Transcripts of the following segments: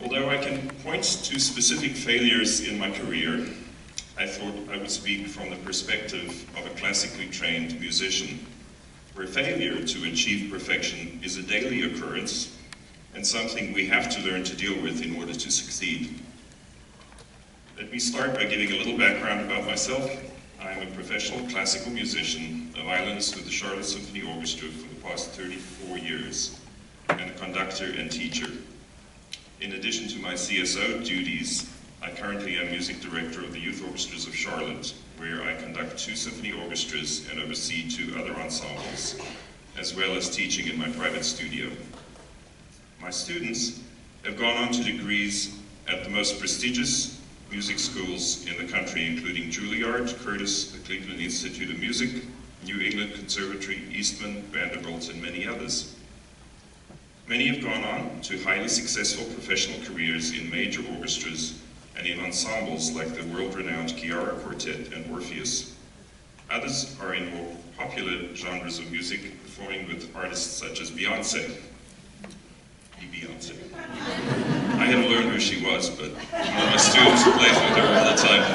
Although I can point to specific failures in my career, I thought I would speak from the perspective of a classically trained musician, where failure to achieve perfection is a daily occurrence and something we have to learn to deal with in order to succeed. Let me start by giving a little background about myself. I am a professional classical musician, a violinist with the Charlotte Symphony Orchestra for the past 34 years, and a conductor and teacher. In addition to my CSO duties, I currently am music director of the Youth Orchestras of Charlotte, where I conduct 2 symphony orchestras and oversee 2 other ensembles, as well as teaching in my private studio. My students have gone on to degrees at the most prestigious music schools in the country, including Juilliard, Curtis, the Cleveland Institute of Music, New England Conservatory, Eastman, Vanderbilt, and many others. Many have gone on to highly successful professional careers in major orchestras and in ensembles like the world-renowned Chiara Quartet and Orpheus. Others are in more popular genres of music, performing with artists such as Beyonce. Beyonce. I had to learn who she was, but one of my students plays with her all the time.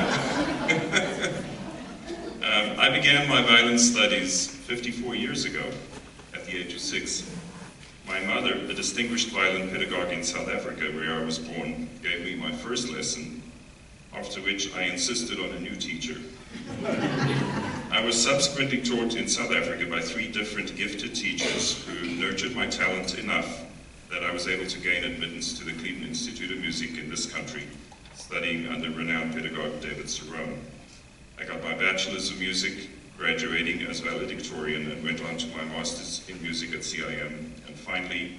I began my violin studies 54 years ago, at the age of 6. My mother, a distinguished violin pedagogue in South Africa, where I was born, gave me my first lesson, after which I insisted on a new teacher. I was subsequently taught in South Africa by 3 different gifted teachers who nurtured my talent enough that I was able to gain admittance to the Cleveland Institute of Music in this country, studying under renowned pedagogue David Cerrone. I got my bachelor's of music, graduating as valedictorian, and went on to my master's in music at CIM, and finally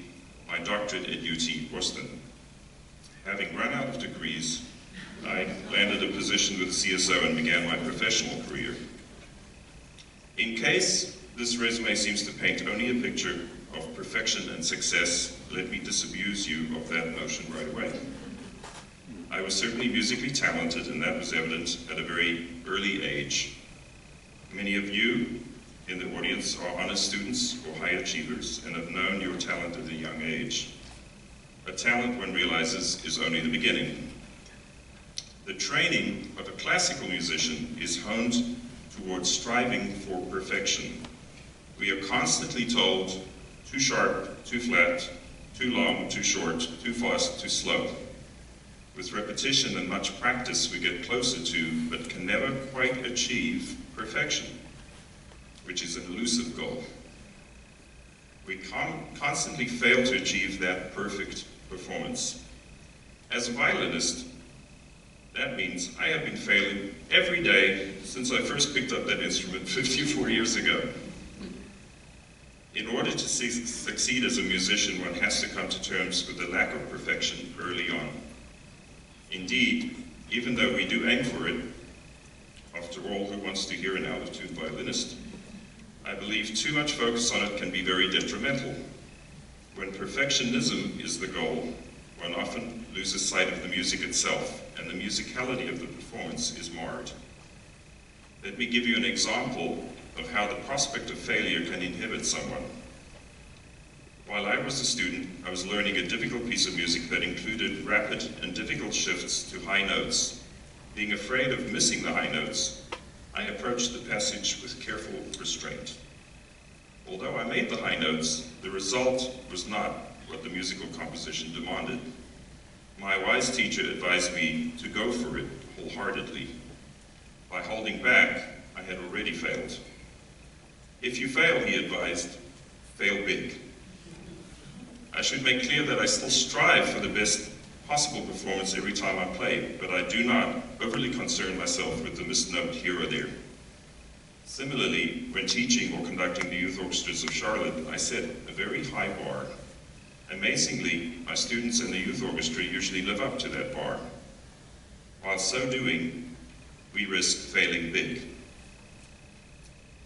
my doctorate at UT Boston. Having run out of degrees, I landed a position with the CSO and began my professional career. In case this resume seems to paint only a picture of perfection and success, let me disabuse you of that notion right away. I was certainly musically talented, and that was evident at a very early age. Many of you in the audience are honest students or high achievers and have known your talent at a young age. But talent, one realizes, is only the beginning. The training of a classical musician is honed towards striving for perfection. We are constantly told, too sharp, too flat, too long, too short, too fast, too slow. With repetition and much practice, we get closer to, but can never quite achieve, perfection, which is an elusive goal. We constantly fail to achieve that perfect performance. As a violinist, that means I have been failing every day since I first picked up that instrument 54 years ago. In order to succeed as a musician, one has to come to terms with the lack of perfection early on. Indeed, even though we do aim for it, after all, who wants to hear an out-of-tune violinist? I believe too much focus on it can be very detrimental. When perfectionism is the goal, one often loses sight of the music itself, and the musicality of the performance is marred. Let me give you an example of how the prospect of failure can inhibit someone. While I was a student, I was learning a difficult piece of music that included rapid and difficult shifts to high notes. Being afraid of missing the high notes, I approached the passage with careful restraint. Although I made the high notes, the result was not what the musical composition demanded. My wise teacher advised me to go for it wholeheartedly. By holding back, I had already failed. If you fail, he advised, fail big. I should make clear that I still strive for the best possible performance every time I play, but I do not overly concern myself with the missed note here or there. Similarly, when teaching or conducting the Youth Orchestras of Charlotte, I set a very high bar. Amazingly, my students in the Youth Orchestra usually live up to that bar. While so doing, we risk failing big.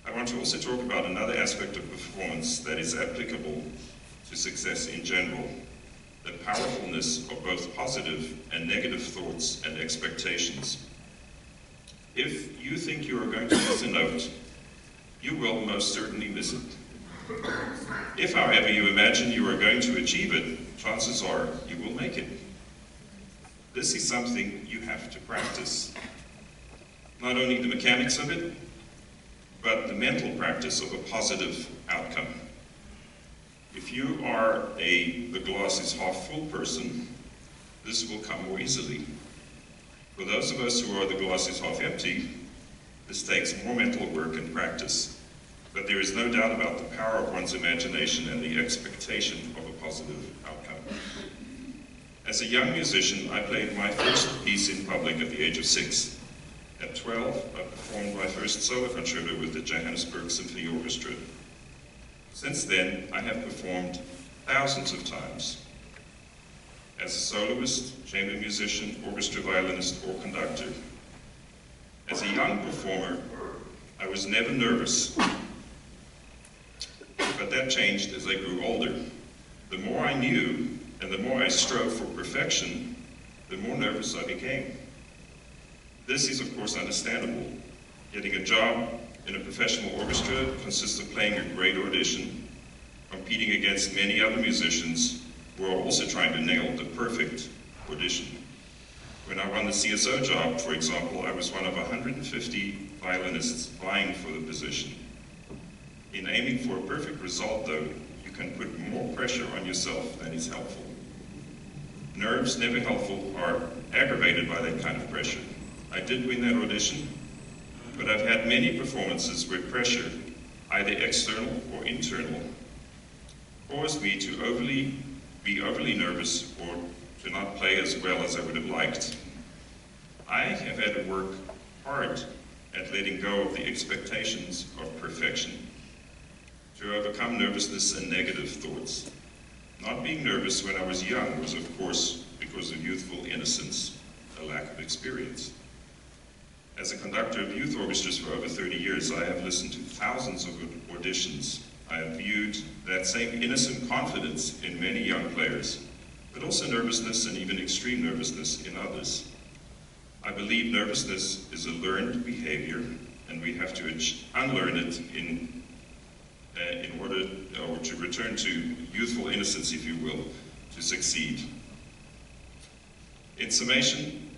I want to also talk about another aspect of performance that is applicable to success in general, the powerfulness of both positive and negative thoughts and expectations. If you think you are going to miss a note, you will most certainly miss it. If, however, you imagine you are going to achieve it, chances are you will make it. This is something you have to practice. Not only the mechanics of it, but the mental practice of a positive outcome. If you are the glass is half full person, this will come more easily. For those of us who are the glass is half empty, this takes more mental work and practice. But there is no doubt about the power of one's imagination and the expectation of a positive outcome. As a young musician, I played my first piece in public at the age of 6. At 12, I performed my first solo concerto with the Johannesburg Symphony Orchestra. Since then, I have performed thousands of times. As a soloist, chamber musician, orchestra violinist, or conductor. As a young performer, I was never nervous. But that changed as I grew older. The more I knew, and the more I strove for perfection, the more nervous I became. This is, of course, understandable. Getting a job in a professional orchestra consists of playing a great audition, competing against many other musicians who are also trying to nail the perfect audition. When I won the CSO job, for example, I was one of 150 violinists vying for the position. In aiming for a perfect result, though, you can put more pressure on yourself than is helpful. Nerves, never helpful, are aggravated by that kind of pressure. I did win that audition, but I've had many performances where pressure, either external or internal, caused me to be overly nervous or to not play as well as I would have liked. I have had to work hard at letting go of the expectations of perfection to overcome nervousness and negative thoughts. Not being nervous when I was young was, of course, because of youthful innocence, a lack of experience. As a conductor of youth orchestras for over 30 years, I have listened to thousands of auditions. I have viewed that same innocent confidence in many young players, but also nervousness and even extreme nervousness in others. I believe nervousness is a learned behavior, and we have to unlearn it in order or to return to youthful innocence, if you will, to succeed. In summation,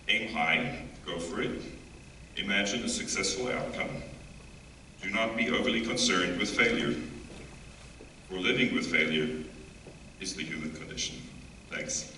aim high, go for it, imagine a successful outcome. Do not be overly concerned with failure, for living with failure is the human condition. Thanks.